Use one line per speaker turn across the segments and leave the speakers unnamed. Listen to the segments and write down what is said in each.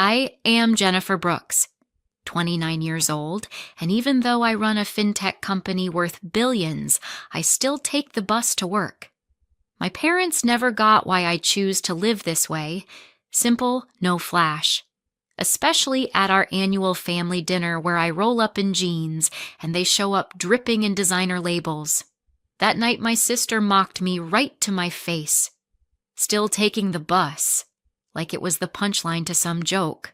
I am Jennifer Brooks, 29 years old, and even though I run a fintech company worth billions, I still take the bus to work. My parents never got why I choose to live this way. Simple, no flash. Especially at our annual family dinner where I roll up in jeans and they show up dripping in designer labels. That night my sister mocked me right to my face. Still taking the bus, like it was the punchline to some joke.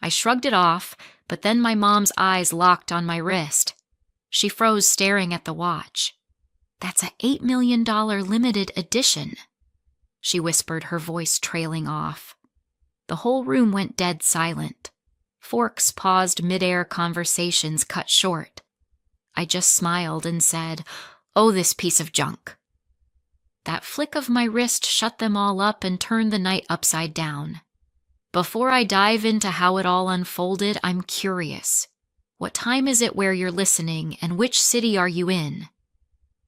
I shrugged it off, but then my mom's eyes locked on my wrist. She froze staring at the watch. "That's a $8 million limited edition," she whispered, her voice trailing off. The whole room went dead silent. Forks paused mid-air conversations cut short. I just smiled and said, "Oh, this piece of junk." That flick of my wrist shut them all up and turned the night upside down. Before I dive into how it all unfolded, I'm curious. What time is it where you're listening, and which city are you in?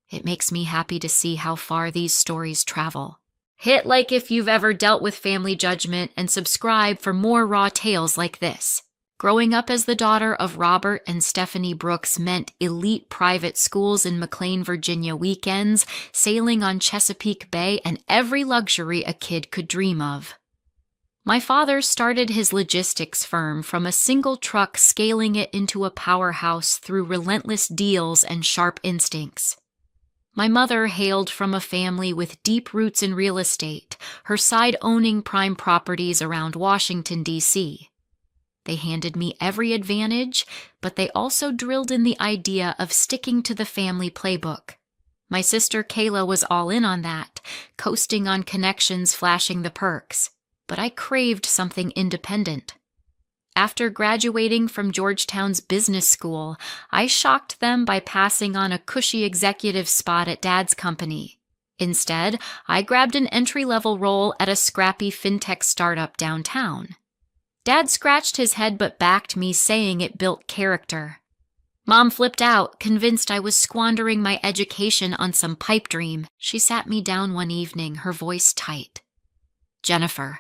It makes me happy to see how far these stories travel. Hit like if you've ever dealt with family judgment and subscribe for more raw tales like this. Growing up as the daughter of Robert and Stephanie Brooks meant elite private schools in McLean, Virginia weekends, sailing on Chesapeake Bay, and every luxury a kid could dream of. My father started his logistics firm from a single truck, scaling it into a powerhouse through relentless deals and sharp instincts. My mother hailed from a family with deep roots in real estate, her side owning prime properties around Washington, D.C. They handed me every advantage, but they also drilled in the idea of sticking to the family playbook. My sister Kayla was all in on that, coasting on connections, flashing the perks. But I craved something independent. After graduating from Georgetown's business school, I shocked them by passing on a cushy executive spot at Dad's company. Instead, I grabbed an entry-level role at a scrappy fintech startup downtown. Dad scratched his head but backed me, saying it built character. Mom flipped out, convinced I was squandering my education on some pipe dream. She sat me down one evening, her voice tight. "Jennifer,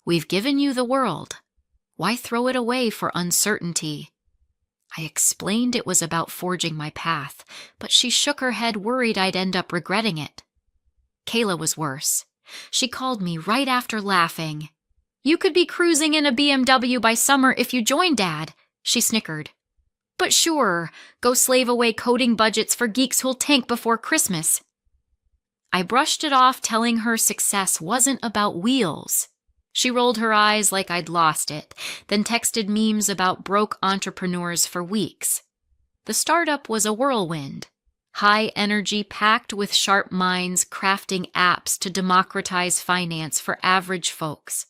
we've given you the world. Why throw it away for uncertainty?" I explained it was about forging my path, but she shook her head, worried I'd end up regretting it. Kayla was worse. She called me right after, laughing. "You could be cruising in a BMW by summer if you joined Dad," she snickered. "But sure, go slave away coding budgets for geeks who'll tank before Christmas." I brushed it off, telling her success wasn't about wheels. She rolled her eyes like I'd lost it, then texted memes about broke entrepreneurs for weeks. The startup was a whirlwind. High energy, packed with sharp minds crafting apps to democratize finance for average folks.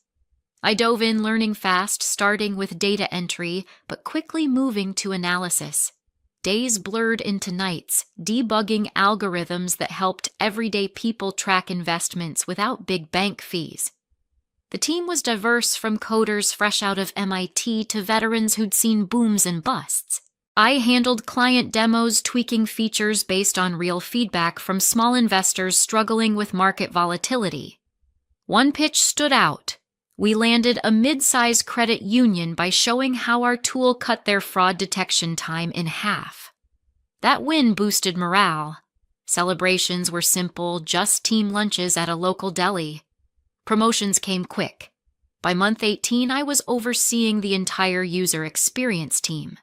I dove in, learning fast, starting with data entry, but quickly moving to analysis. Days blurred into nights, debugging algorithms that helped everyday people track investments without big bank fees. The team was diverse, from coders fresh out of MIT to veterans who'd seen booms and busts. I handled client demos, tweaking features based on real feedback from small investors struggling with market volatility. One pitch stood out. We landed a mid-size credit union by showing how our tool cut their fraud detection time in half. That win boosted morale. Celebrations were simple, just team lunches at a local deli. Promotions came quick. By month 18, I was overseeing the entire user experience team.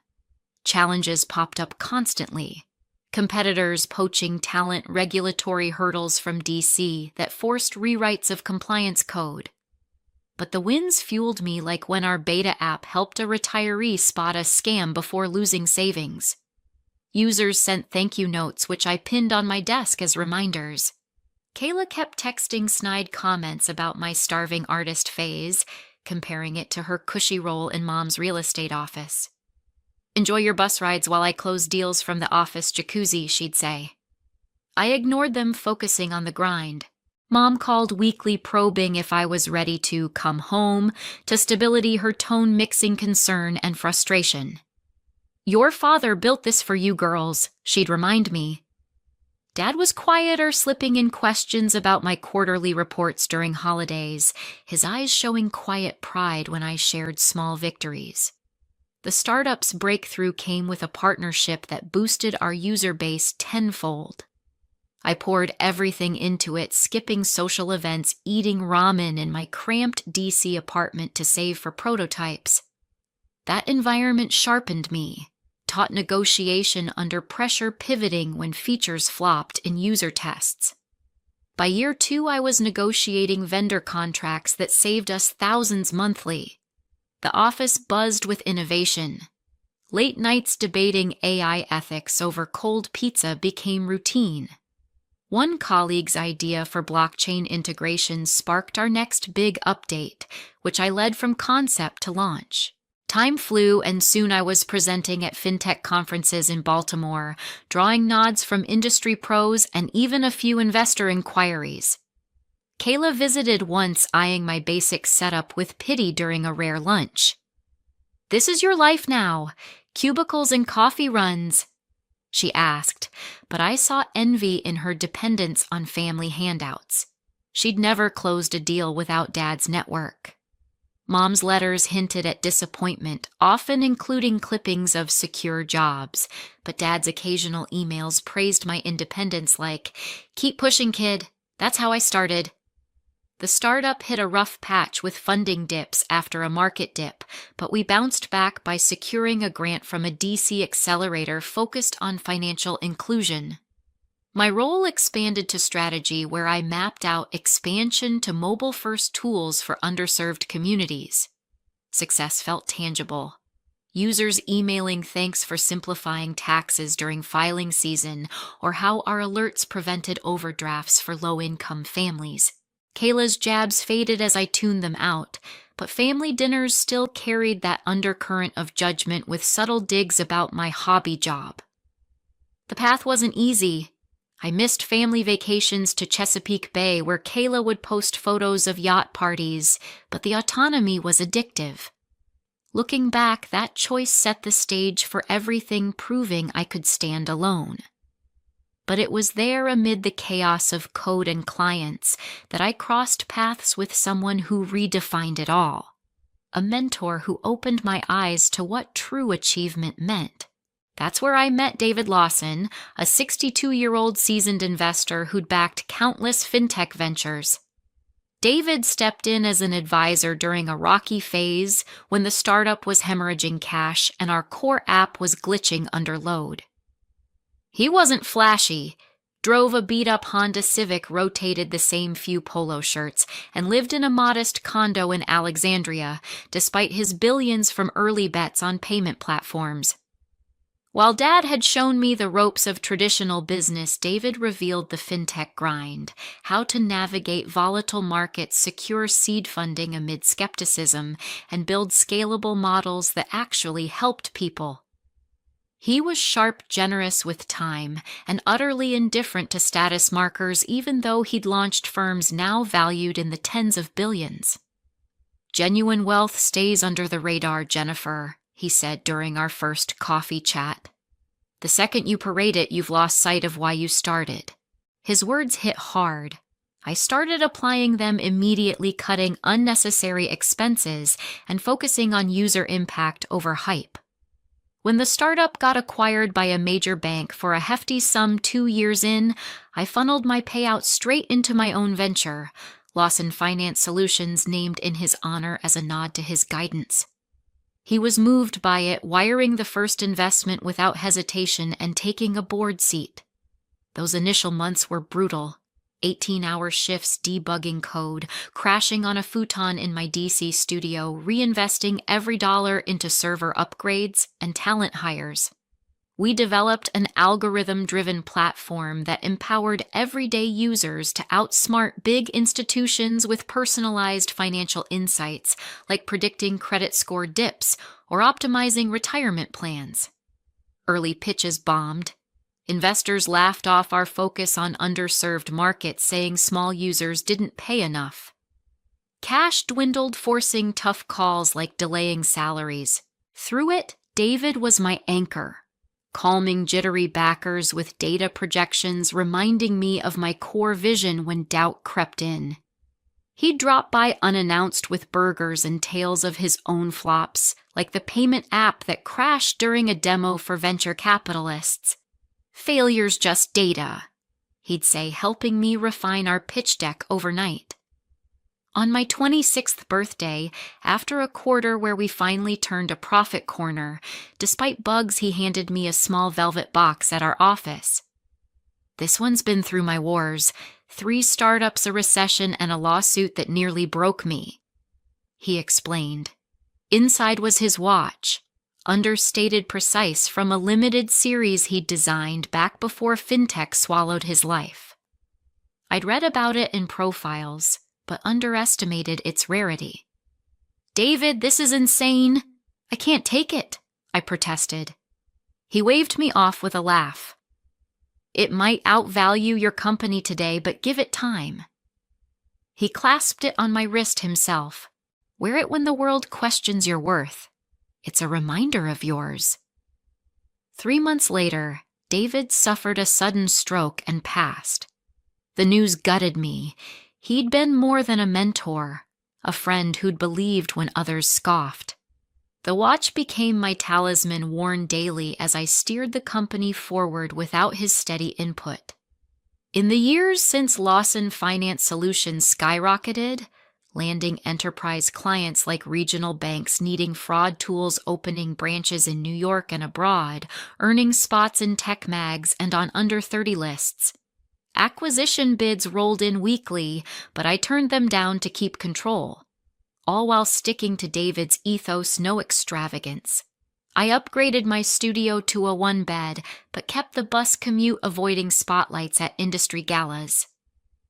Challenges popped up constantly. Competitors poaching talent, regulatory hurdles from DC that forced rewrites of compliance code. But the wins fueled me, like when our beta app helped a retiree spot a scam before losing savings. Users sent thank you notes, which I pinned on my desk as reminders. Kayla kept texting snide comments about my starving artist phase, comparing it to her cushy role in Mom's real estate office. "Enjoy your bus rides while I close deals from the office jacuzzi," she'd say. I ignored them, focusing on the grind. Mom called weekly, probing if I was ready to come home, to stability, her tone mixing concern and frustration. "Your father built this for you girls," she'd remind me. Dad was quieter, slipping in questions about my quarterly reports during holidays, his eyes showing quiet pride when I shared small victories. The startup's breakthrough came with a partnership that boosted our user base tenfold. I poured everything into it, skipping social events, eating ramen in my cramped DC apartment to save for prototypes. That environment sharpened me, taught negotiation under pressure, pivoting when features flopped in user tests. By year 2, I was negotiating vendor contracts that saved us thousands monthly. The office buzzed with innovation. Late nights debating AI ethics over cold pizza became routine. One colleague's idea for blockchain integration sparked our next big update, which I led from concept to launch. Time flew, and soon I was presenting at fintech conferences in Baltimore, drawing nods from industry pros and even a few investor inquiries. Kayla visited once, eyeing my basic setup with pity during a rare lunch. "This is your life now, cubicles and coffee runs," she asked, but I saw envy in her dependence on family handouts. She'd never closed a deal without Dad's network. Mom's letters hinted at disappointment, often including clippings of secure jobs, but Dad's occasional emails praised my independence like, "Keep pushing, kid. That's how I started." The startup hit a rough patch with funding dips after a market dip, but we bounced back by securing a grant from a DC accelerator focused on financial inclusion. My role expanded to strategy, where I mapped out expansion to mobile-first tools for underserved communities. Success felt tangible. Users emailing thanks for simplifying taxes during filing season, or how our alerts prevented overdrafts for low-income families. Kayla's jabs faded as I tuned them out, but family dinners still carried that undercurrent of judgment with subtle digs about my hobby job. The path wasn't easy. I missed family vacations to Chesapeake Bay, where Kayla would post photos of yacht parties, but the autonomy was addictive. Looking back, that choice set the stage for everything, proving I could stand alone. But it was there, amid the chaos of code and clients, that I crossed paths with someone who redefined it all. A mentor who opened my eyes to what true achievement meant. That's where I met David Lawson, a 62-year-old seasoned investor who'd backed countless fintech ventures. David stepped in as an advisor during a rocky phase when the startup was hemorrhaging cash and our core app was glitching under load. He wasn't flashy, drove a beat-up Honda Civic, rotated the same few polo shirts, and lived in a modest condo in Alexandria, despite his billions from early bets on payment platforms. While Dad had shown me the ropes of traditional business, David revealed the fintech grind, how to navigate volatile markets, secure seed funding amid skepticism, and build scalable models that actually helped people. He was sharp, generous with time, and utterly indifferent to status markers, even though he'd launched firms now valued in the tens of billions. "Genuine wealth stays under the radar, Jennifer," he said during our first coffee chat. "The second you parade it, you've lost sight of why you started." His words hit hard. I started applying them immediately, cutting unnecessary expenses and focusing on user impact over hype. When the startup got acquired by a major bank for a hefty sum 2 years in, I funneled my payout straight into my own venture, Lawson Finance Solutions, named in his honor as a nod to his guidance. He was moved by it, wiring the first investment without hesitation and taking a board seat. Those initial months were brutal. 18-hour shifts debugging code, crashing on a futon in my DC studio, reinvesting every dollar into server upgrades and talent hires. We developed an algorithm-driven platform that empowered everyday users to outsmart big institutions with personalized financial insights, like predicting credit score dips or optimizing retirement plans. Early pitches bombed. Investors laughed off our focus on underserved markets, saying small users didn't pay enough. Cash dwindled, forcing tough calls like delaying salaries. Through it, David was my anchor. calming jittery backers with data projections reminding me of my core vision when doubt crept in. He'd drop by unannounced with burgers and tales of his own flops, like the payment app that crashed during a demo for venture capitalists. "Failure's just data," he'd say, helping me refine our pitch deck overnight. On my 26th birthday, after a quarter where we finally turned a profit corner, despite bugs, he handed me a small velvet box at our office. "This one's been through my wars, 3 startups, a recession, and a lawsuit that nearly broke me," he explained. Inside was his watch, understated precise, from a limited series he'd designed back before fintech swallowed his life. I'd read about it in profiles, but underestimated its rarity. "David, this is insane. I can't take it," I protested. He waved me off with a laugh. "It might outvalue your company today, but give it time." He clasped it on my wrist himself. "Wear it when the world questions your worth. It's a reminder of yours." 3 months later, David suffered a sudden stroke and passed. The news gutted me. He'd been more than a mentor, a friend who'd believed when others scoffed. The watch became my talisman, worn daily as I steered the company forward without his steady input. In the years since Lawson Finance Solutions skyrocketed, landing enterprise clients like regional banks needing fraud tools, opening branches in New York and abroad, earning spots in tech mags and on under 30 lists. Acquisition bids rolled in weekly, but I turned them down to keep control, all while sticking to David's ethos: no extravagance. I upgraded my studio to a 1-bed, but kept the bus commute avoiding spotlights at industry galas.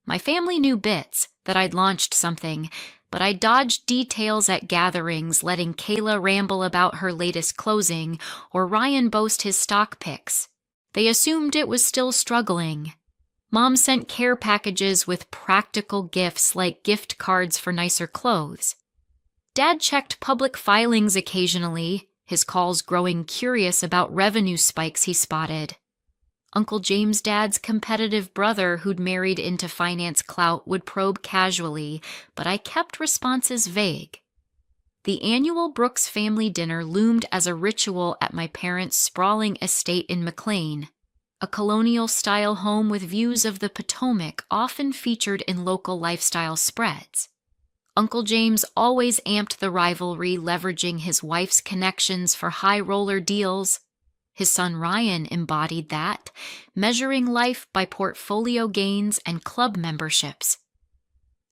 My family knew bits, that I'd launched something, but I dodged details at gatherings, letting Kayla ramble about her latest closing or Ryan boast his stock picks. They assumed it was still struggling. Mom sent care packages with practical gifts like gift cards for nicer clothes. Dad checked public filings occasionally, his calls growing curious about revenue spikes he spotted. Uncle James' dad's competitive brother, who'd married into finance clout, would probe casually, but I kept responses vague. The annual Brooks family dinner loomed as a ritual at my parents' sprawling estate in McLean, a colonial-style home with views of the Potomac often featured in local lifestyle spreads. Uncle James always amped the rivalry, leveraging his wife's connections for high-roller deals. His son Ryan embodied that, measuring life by portfolio gains and club memberships.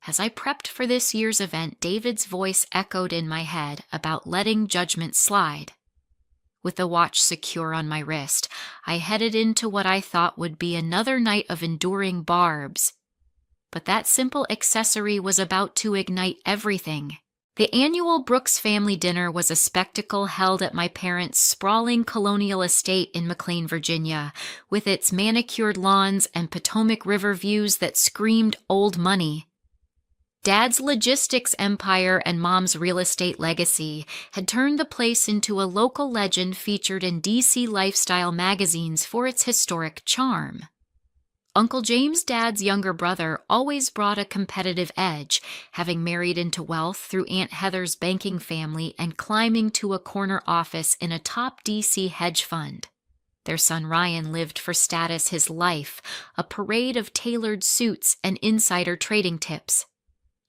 As I prepped for this year's event, David's voice echoed in my head about letting judgment slide. With the watch secure on my wrist, I headed into what I thought would be another night of enduring barbs. But that simple accessory was about to ignite everything. The annual Brooks family dinner was a spectacle held at my parents' sprawling colonial estate in McLean, Virginia, with its manicured lawns and Potomac River views that screamed old money. Dad's logistics empire and Mom's real estate legacy had turned the place into a local legend featured in DC lifestyle magazines for its historic charm. Uncle James' dad's younger brother always brought a competitive edge, having married into wealth through Aunt Heather's banking family and climbing to a corner office in a top DC hedge fund. Their son Ryan lived for status his life, a parade of tailored suits and insider trading tips.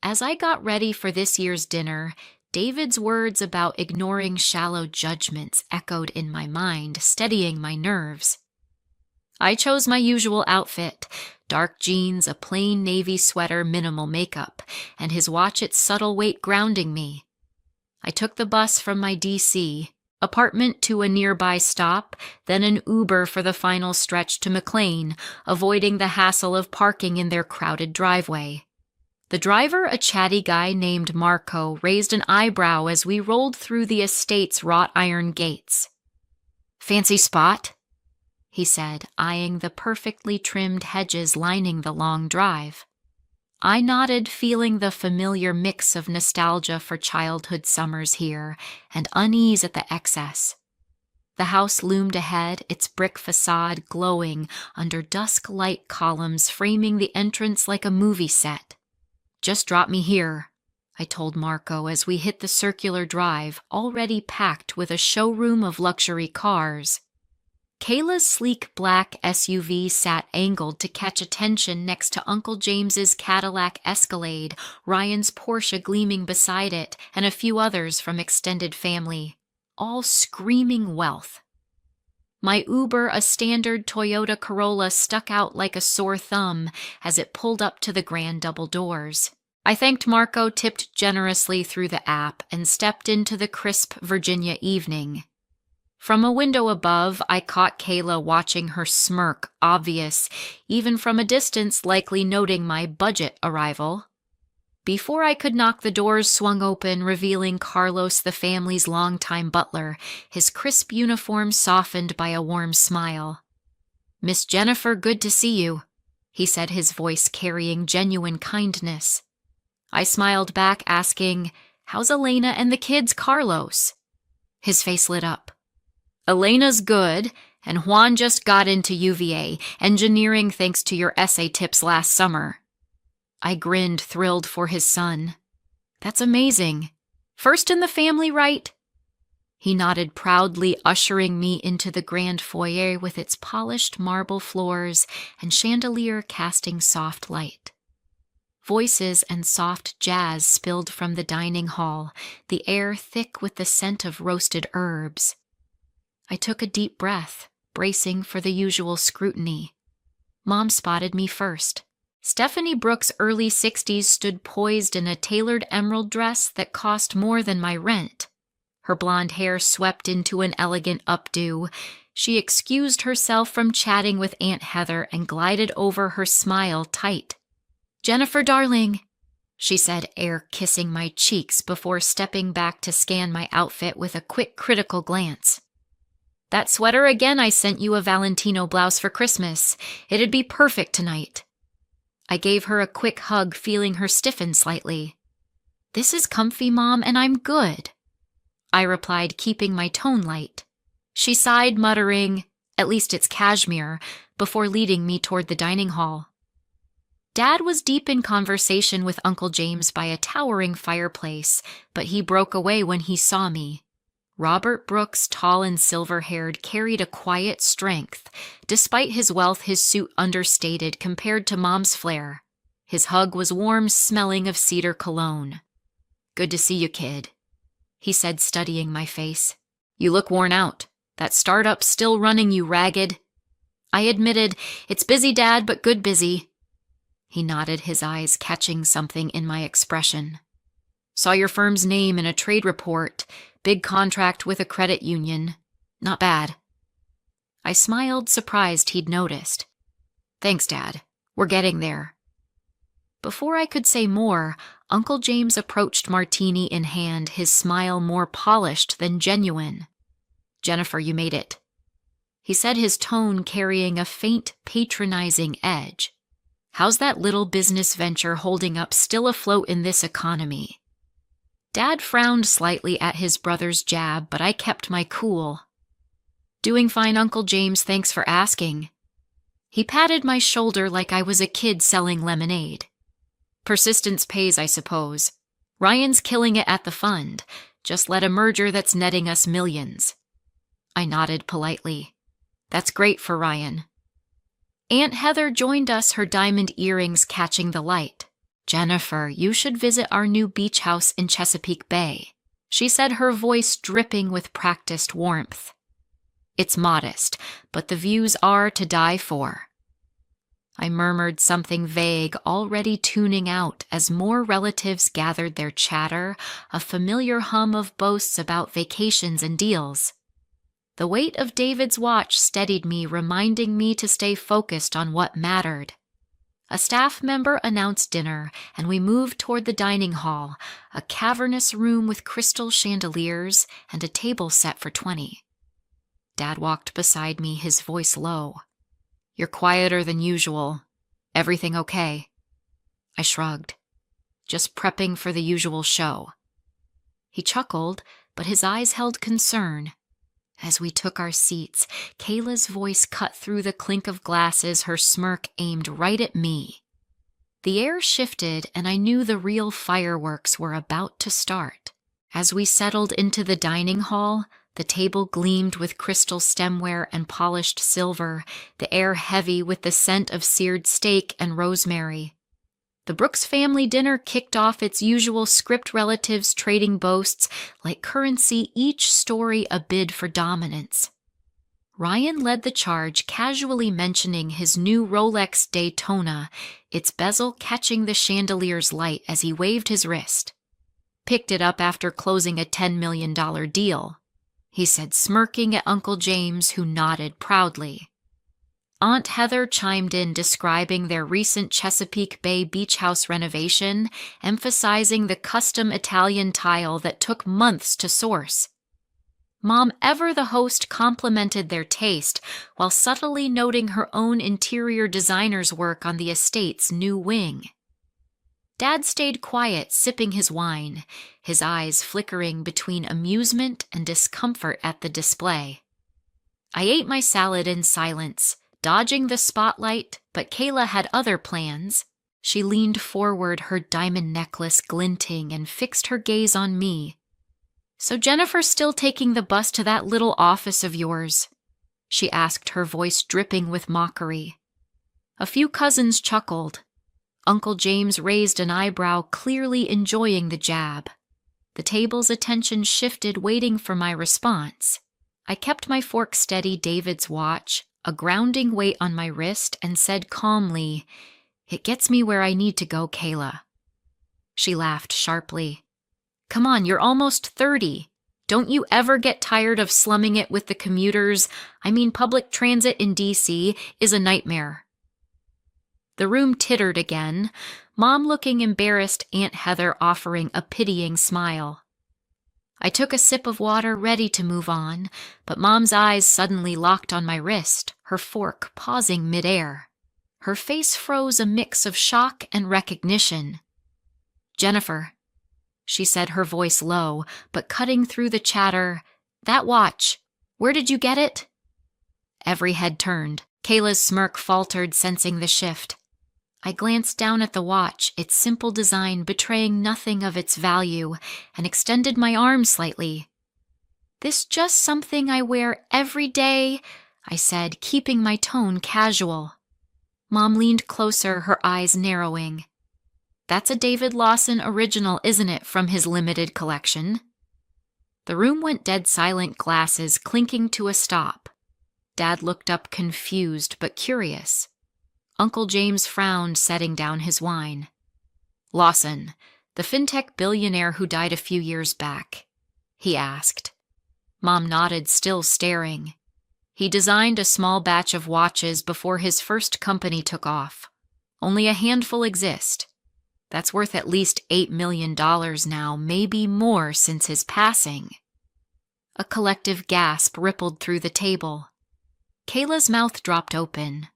As I got ready for this year's dinner, David's words about ignoring shallow judgments echoed in my mind, steadying my nerves. I chose my usual outfit, dark jeans, a plain navy sweater, minimal makeup, and his watch its subtle weight grounding me. I took the bus from my DC apartment to a nearby stop, then an Uber for the final stretch to McLean, avoiding the hassle of parking in their crowded driveway. The driver, a chatty guy named Marco, raised an eyebrow as we rolled through the estate's wrought iron gates. "Fancy spot?" he said, eyeing the perfectly trimmed hedges lining the long drive. I nodded, feeling the familiar mix of nostalgia for childhood summers here and unease at the excess. The house loomed ahead, its brick facade glowing under dusk light columns framing the entrance like a movie set. "Just drop me here," I told Marco as we hit the circular drive, already packed with a showroom of luxury cars. Kayla's sleek black SUV sat angled to catch attention next to Uncle James's Cadillac Escalade, Ryan's Porsche gleaming beside it, and a few others from extended family, all screaming wealth. My Uber, a standard Toyota Corolla, stuck out like a sore thumb as it pulled up to the grand double doors. I thanked Marco, tipped generously through the app, and stepped into the crisp Virginia evening. From a window above, I caught Kayla watching her smirk, obvious, even from a distance, likely noting my budget arrival. Before I could knock, the doors swung open, revealing Carlos, the family's longtime butler, his crisp uniform softened by a warm smile. "Miss Jennifer, good to see you," he said, his voice carrying genuine kindness. I smiled back, asking, "How's Elena and the kids, Carlos?" His face lit up. "Elena's good, and Juan just got into UVA, engineering thanks to your essay tips last summer." I grinned, thrilled for his son. "That's amazing. First in the family, right?" He nodded proudly, ushering me into the grand foyer with its polished marble floors and chandelier casting soft light. Voices and soft jazz spilled from the dining hall, the air thick with the scent of roasted herbs. I took a deep breath, bracing for the usual scrutiny. Mom spotted me first. Stephanie Brooks' early 60s stood poised in a tailored emerald dress that cost more than my rent. Her blonde hair swept into an elegant updo. She excused herself from chatting with Aunt Heather and glided over, her smile tight. "Jennifer, darling," she said, air kissing my cheeks before stepping back to scan my outfit with a quick, critical glance. "That sweater again, I sent you a Valentino blouse for Christmas. It'd be perfect tonight." I gave her a quick hug, feeling her stiffen slightly. "This is comfy, Mom, and I'm good," I replied, keeping my tone light. She sighed, muttering, "At least it's cashmere," before leading me toward the dining hall. Dad was deep in conversation with Uncle James by a towering fireplace, but he broke away when he saw me. Robert Brooks, tall and silver-haired, carried a quiet strength. Despite his wealth, his suit understated compared to Mom's flair. His hug was warm, smelling of cedar cologne. "Good to see you, kid," he said, studying my face. "You look worn out. That startup's still running you ragged." I admitted, "It's busy, Dad, but good busy." He nodded, his eyes catching something in my expression. "Saw your firm's name in a trade report. Big contract with a credit union. Not bad." I smiled, surprised he'd noticed. "Thanks, Dad. We're getting there." Before I could say more, Uncle James approached, martini in hand, his smile more polished than genuine. "Jennifer, you made it," he said, his tone carrying a faint, patronizing edge. "How's that little business venture holding up, still afloat in this economy?" Dad frowned slightly at his brother's jab, but I kept my cool. "Doing fine, Uncle James, thanks for asking." He patted my shoulder like I was a kid selling lemonade. "Persistence pays, I suppose. Ryan's killing it at the fund. Just led a merger that's netting us millions." I nodded politely. "That's great for Ryan." Aunt Heather joined us, her diamond earrings catching the light. "Jennifer, you should visit our new beach house in Chesapeake Bay," she said, her voice dripping with practiced warmth. "It's modest, but the views are to die for." I murmured something vague, already tuning out as more relatives gathered their chatter, a familiar hum of boasts about vacations and deals. The weight of David's watch steadied me, reminding me to stay focused on what mattered. A staff member announced dinner, and we moved toward the dining hall, a cavernous room with crystal chandeliers and a table set for 20. Dad walked beside me, his voice low. "You're quieter than usual. Everything okay?" I shrugged. "Just prepping for the usual show." He chuckled, but his eyes held concern. As we took our seats, Kayla's voice cut through the clink of glasses, her smirk aimed right at me. The air shifted, and I knew the real fireworks were about to start. As we settled into the dining hall, the table gleamed with crystal stemware and polished silver, the air heavy with the scent of seared steak and rosemary. The Brooks family dinner kicked off its usual script, relatives trading boasts, like currency, each story a bid for dominance. Ryan led the charge, casually mentioning his new Rolex Daytona, its bezel catching the chandelier's light as he waved his wrist. Picked it up after closing a $10 million deal, he said, smirking at Uncle James, who nodded proudly. Aunt Heather chimed in, describing their recent Chesapeake Bay beach house renovation, emphasizing the custom Italian tile that took months to source. Mom, ever the host, complimented their taste while subtly noting her own interior designer's work on the estate's new wing. Dad stayed quiet, sipping his wine, his eyes flickering between amusement and discomfort at the display. I ate my salad in silence, dodging the spotlight, but Kayla had other plans. She leaned forward, her diamond necklace glinting, and fixed her gaze on me. "So Jennifer's still taking the bus to that little office of yours?" she asked, her voice dripping with mockery. A few cousins chuckled. Uncle James raised an eyebrow, clearly enjoying the jab. The table's attention shifted, waiting for my response. I kept my fork steady, David's watch, a grounding weight on my wrist, and said calmly, "It gets me where I need to go, Kayla." She laughed sharply. "Come on, you're almost 30. Don't you ever get tired of slumming it with the commuters? I mean, public transit in D.C. is a nightmare." The room tittered again, Mom looking embarrassed, Aunt Heather offering a pitying smile. I took a sip of water, ready to move on, but Mom's eyes suddenly locked on my wrist, her fork pausing midair. Her face froze, a mix of shock and recognition. "Jennifer," she said, her voice low, but cutting through the chatter, "that watch, where did you get it?" Every head turned. Kayla's smirk faltered, sensing the shift. I glanced down at the watch, its simple design betraying nothing of its value, and extended my arm slightly. "This just something I wear every day," I said, keeping my tone casual. Mom leaned closer, her eyes narrowing. "That's a David Lawson original, isn't it, from his limited collection?" The room went dead silent, glasses clinking to a stop. Dad looked up, confused but curious. Uncle James frowned, setting down his wine. "Lawson, the fintech billionaire who died a few years back?" he asked. Mom nodded, still staring. "He designed a small batch of watches before his first company took off. Only a handful exist. That's worth at least $8 million now, maybe more since his passing." A collective gasp rippled through the table. Kayla's mouth dropped open.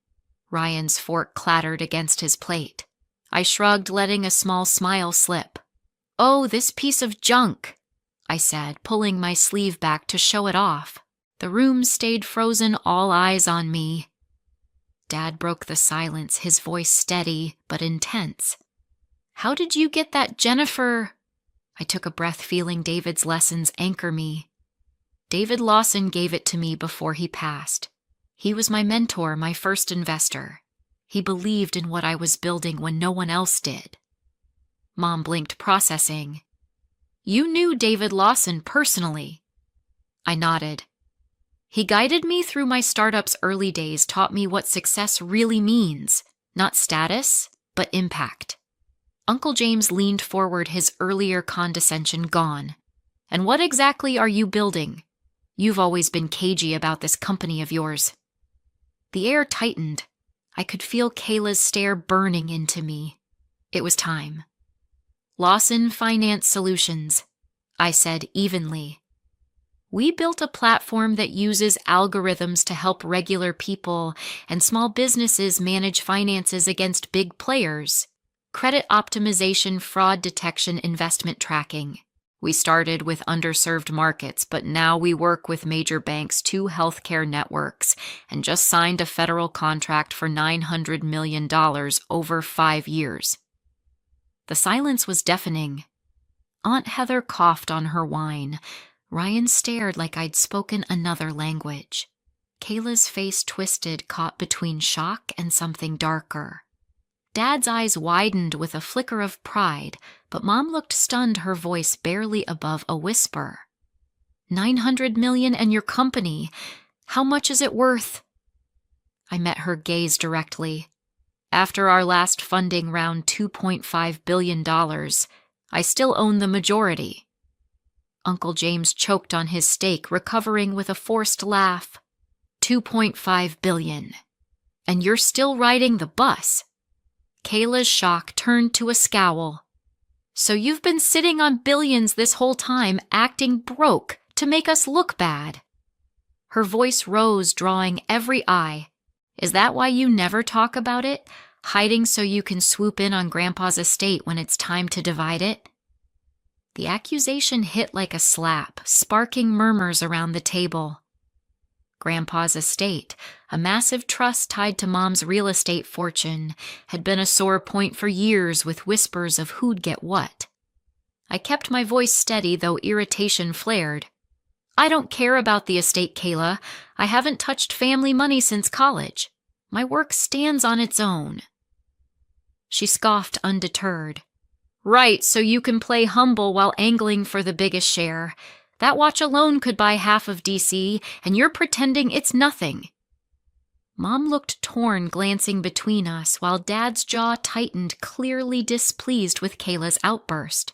Ryan's fork clattered against his plate. I shrugged, letting a small smile slip. "Oh, this piece of junk," I said, pulling my sleeve back to show it off. The room stayed frozen, all eyes on me. Dad broke the silence, his voice steady but intense. "How did you get that, Jennifer?" I took a breath, feeling David's lessons anchor me. "David Lawson gave it to me before he passed. He was my mentor, my first investor. He believed in what I was building when no one else did." Mom blinked, processing. "You knew David Lawson personally?" I nodded. "He guided me through my startup's early days, taught me what success really means. Not status, but impact." Uncle James leaned forward, his earlier condescension gone. "And what exactly are you building? You've always been cagey about this company of yours." The air tightened. I could feel Kayla's stare burning into me. It was time. "Lawson Finance Solutions," I said evenly. "We built a platform that uses algorithms to help regular people and small businesses manage finances against big players. Credit optimization, fraud detection, investment tracking. We started with underserved markets, but now we work with major banks, 2 healthcare networks, and just signed a federal contract for $900 million over 5 years. The silence was deafening. Aunt Heather coughed on her wine. Ryan stared like I'd spoken another language. Kayla's face twisted, caught between shock and something darker. Dad's eyes widened with a flicker of pride, but Mom looked stunned, her voice barely above a whisper. $900 million and your company. How much is it worth? I met her gaze directly. After our last funding round, $2.5 billion. I still own the majority. Uncle James choked on his steak, recovering with a forced laugh. $2.5 billion. And you're still riding the bus. Kayla's shock turned to a scowl. So you've been sitting on billions this whole time, acting broke to make us look bad. Her voice rose, drawing every eye. Is that why you never talk about it? Hiding so you can swoop in on Grandpa's estate when it's time to divide it? The accusation hit like a slap, sparking murmurs around the table. Grandpa's estate, a massive trust tied to Mom's real estate fortune, had been a sore point for years, with whispers of who'd get what. I kept my voice steady, though irritation flared. I don't care about the estate, Kayla. I haven't touched family money since college. My work stands on its own. She scoffed, undeterred. Right, so you can play humble while angling for the biggest share. That watch alone could buy half of DC, and you're pretending it's nothing. Mom looked torn, glancing between us, while Dad's jaw tightened, clearly displeased with Kayla's outburst.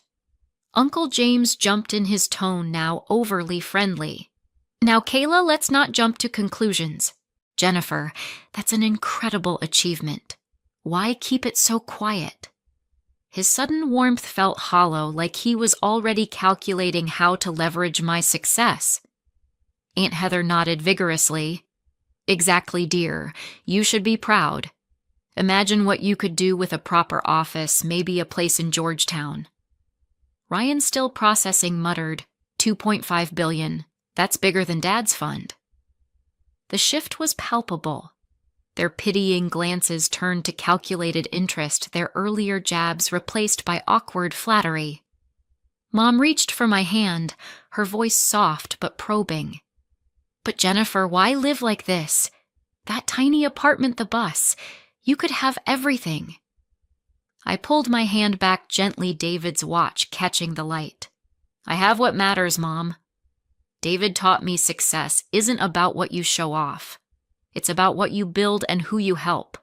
Uncle James jumped in, his tone now overly friendly. Now, Kayla, let's not jump to conclusions. Jennifer, that's an incredible achievement. Why keep it so quiet? His sudden warmth felt hollow, like he was already calculating how to leverage my success. Aunt Heather nodded vigorously. Exactly, dear. You should be proud. Imagine what you could do with a proper office, maybe a place in Georgetown. Ryan, still processing, muttered, $2.5 billion. That's bigger than Dad's fund. The shift was palpable. Their pitying glances turned to calculated interest, their earlier jabs replaced by awkward flattery. Mom reached for my hand, her voice soft but probing. But Jennifer, why live like this? That tiny apartment, the bus. You could have everything. I pulled my hand back gently, David's watch catching the light. I have what matters, Mom. David taught me success isn't about what you show off. It's about what you build and who you help.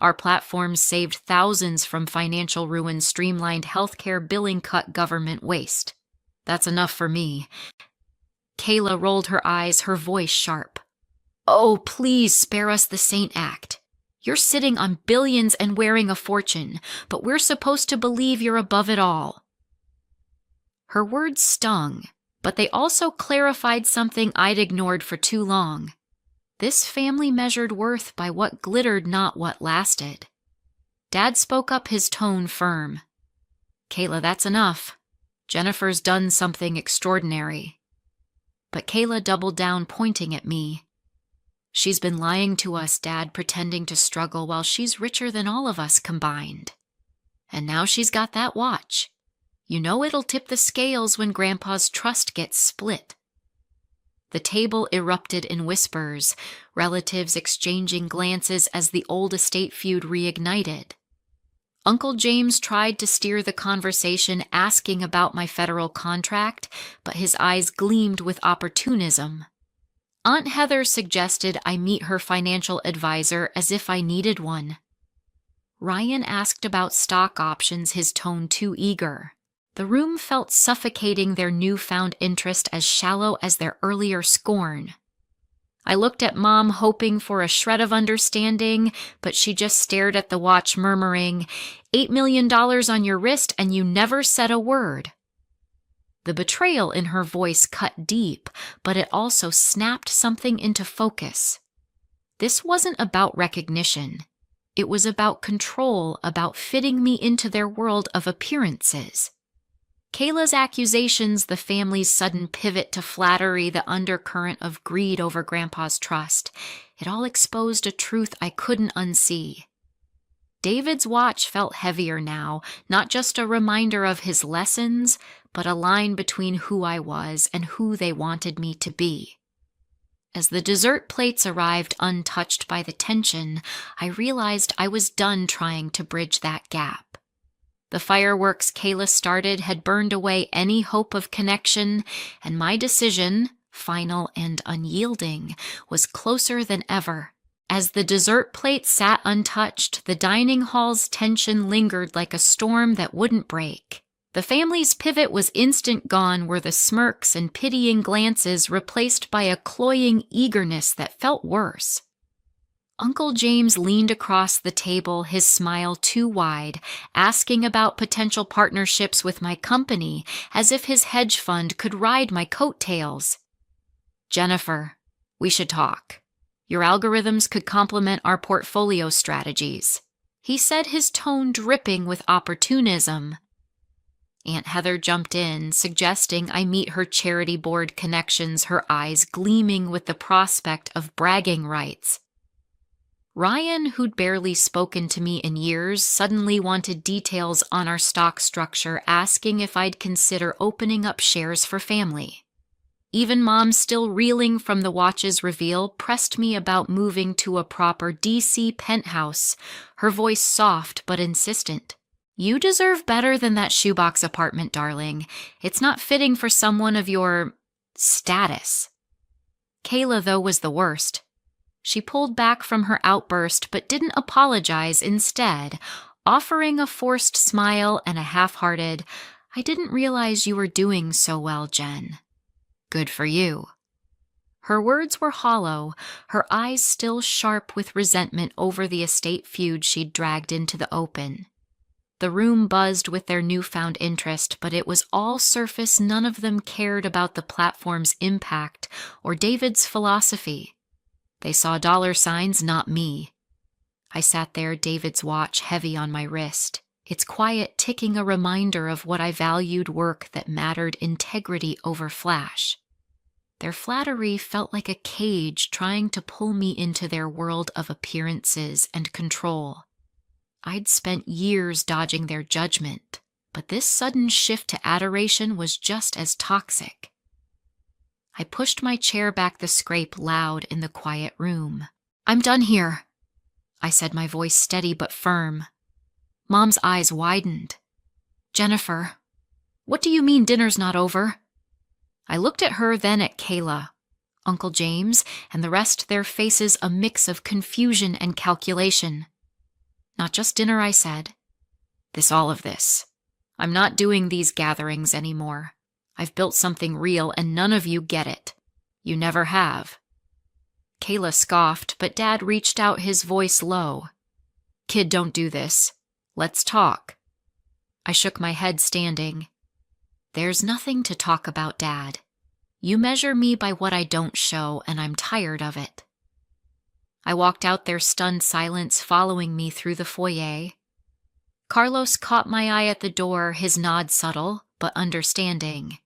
Our platforms saved thousands from financial ruin, streamlined healthcare billing, cut government waste. That's enough for me. Kayla rolled her eyes, her voice sharp. Oh, please spare us the saint act. You're sitting on billions and wearing a fortune, but we're supposed to believe you're above it all. Her words stung, but they also clarified something I'd ignored for too long. This family measured worth by what glittered, not what lasted. Dad spoke up, his tone firm. Kayla, that's enough. Jennifer's done something extraordinary. But Kayla doubled down, pointing at me. She's been lying to us, Dad, pretending to struggle while she's richer than all of us combined. And now she's got that watch. You know it'll tip the scales when Grandpa's trust gets split. The table erupted in whispers, relatives exchanging glances as the old estate feud reignited. Uncle James tried to steer the conversation, asking about my federal contract, but his eyes gleamed with opportunism. Aunt Heather suggested I meet her financial advisor, as if I needed one. Ryan asked about stock options, his tone too eager. The room felt suffocating, their newfound interest as shallow as their earlier scorn. I looked at Mom, hoping for a shred of understanding, but she just stared at the watch, murmuring, $8 million on your wrist, and you never said a word. The betrayal in her voice cut deep, but it also snapped something into focus. This wasn't about recognition. It was about control, about fitting me into their world of appearances. Kayla's accusations, the family's sudden pivot to flattery, the undercurrent of greed over Grandpa's trust, it all exposed a truth I couldn't unsee. David's watch felt heavier now, not just a reminder of his lessons, but a line between who I was and who they wanted me to be. As the dessert plates arrived untouched by the tension, I realized I was done trying to bridge that gap. The fireworks Kayla started had burned away any hope of connection, and my decision, final and unyielding, was closer than ever. As the dessert plate sat untouched, the dining hall's tension lingered like a storm that wouldn't break. The family's pivot was instant gone, were the smirks and pitying glances replaced by a cloying eagerness that felt worse. Uncle James leaned across the table, his smile too wide, asking about potential partnerships with my company, as if his hedge fund could ride my coattails. "Jennifer, we should talk. Your algorithms could complement our portfolio strategies," he said, his tone dripping with opportunism. Aunt Heather jumped in, suggesting I meet her charity board connections, her eyes gleaming with the prospect of bragging rights. Ryan, who'd barely spoken to me in years, suddenly wanted details on our stock structure, asking if I'd consider opening up shares for family. Even Mom, still reeling from the watch's reveal, pressed me about moving to a proper DC penthouse, her voice soft but insistent. "You deserve better than that shoebox apartment, darling. It's not fitting for someone of your status." Kayla, though, was the worst. She pulled back from her outburst but didn't apologize, instead, offering a forced smile and a half-hearted, "I didn't realize you were doing so well, Jen." "Good for you." Her words were hollow, her eyes still sharp with resentment over the estate feud she'd dragged into the open. The room buzzed with their newfound interest, but it was all surface. None of them cared about the platform's impact or David's philosophy. They saw dollar signs, not me. I sat there, David's watch heavy on my wrist, its quiet ticking a reminder of what I valued: work that mattered, integrity over flash. Their flattery felt like a cage trying to pull me into their world of appearances and control. I'd spent years dodging their judgment, but this sudden shift to adoration was just as toxic. I pushed my chair back, the scrape loud in the quiet room. "I'm done here," I said, my voice steady but firm. Mom's eyes widened. "Jennifer, what do you mean dinner's not over?" I looked at her, then at Kayla, Uncle James, and the rest, their faces a mix of confusion and calculation. "Not just dinner," I said. All of this. I'm not doing these gatherings anymore. I've built something real, and none of you get it. You never have." Kayla scoffed, but Dad reached out, his voice low. "Kid, don't do this. Let's talk." I shook my head, standing. "There's nothing to talk about, Dad. You measure me by what I don't show, and I'm tired of it." I walked out, their stunned silence following me through the foyer. Carlos caught my eye at the door, his nod subtle but understanding.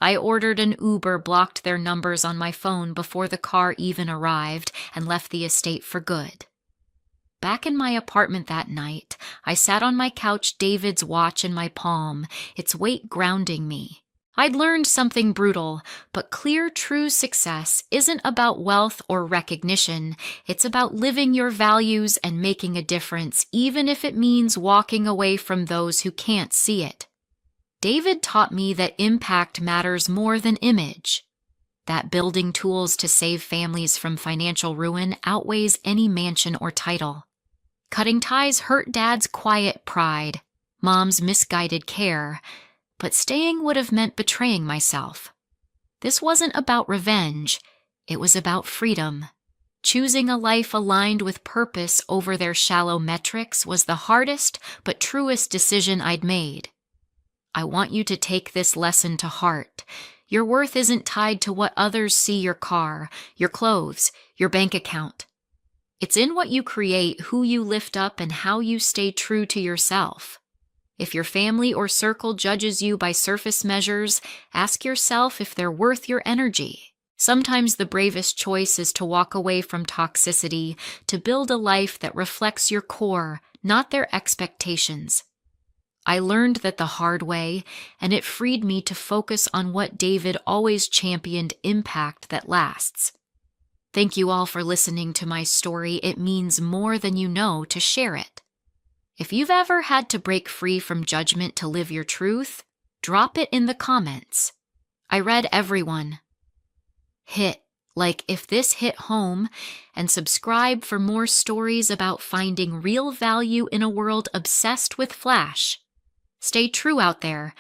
I ordered an Uber, blocked their numbers on my phone before the car even arrived, and left the estate for good. Back in my apartment that night, I sat on my couch, David's watch in my palm, its weight grounding me. I'd learned something brutal, but clear, true success isn't about wealth or recognition. It's about living your values and making a difference, even if it means walking away from those who can't see it. David taught me that impact matters more than image, that building tools to save families from financial ruin outweighs any mansion or title. Cutting ties hurt Dad's quiet pride, Mom's misguided care, but staying would have meant betraying myself. This wasn't about revenge, it was about freedom. Choosing a life aligned with purpose over their shallow metrics was the hardest but truest decision I'd made. I want you to take this lesson to heart. Your worth isn't tied to what others see: your car, your clothes, your bank account. It's in what you create, who you lift up, and how you stay true to yourself. If your family or circle judges you by surface measures, ask yourself if they're worth your energy. Sometimes the bravest choice is to walk away from toxicity, to build a life that reflects your core, not their expectations. I learned that the hard way, and it freed me to focus on what David always championed: impact that lasts. Thank you all for listening to my story. It means more than you know to share it. If you've ever had to break free from judgment to live your truth, drop it in the comments. I read everyone. Hit like if this hit home, and subscribe for more stories about finding real value in a world obsessed with flash. Stay true out there.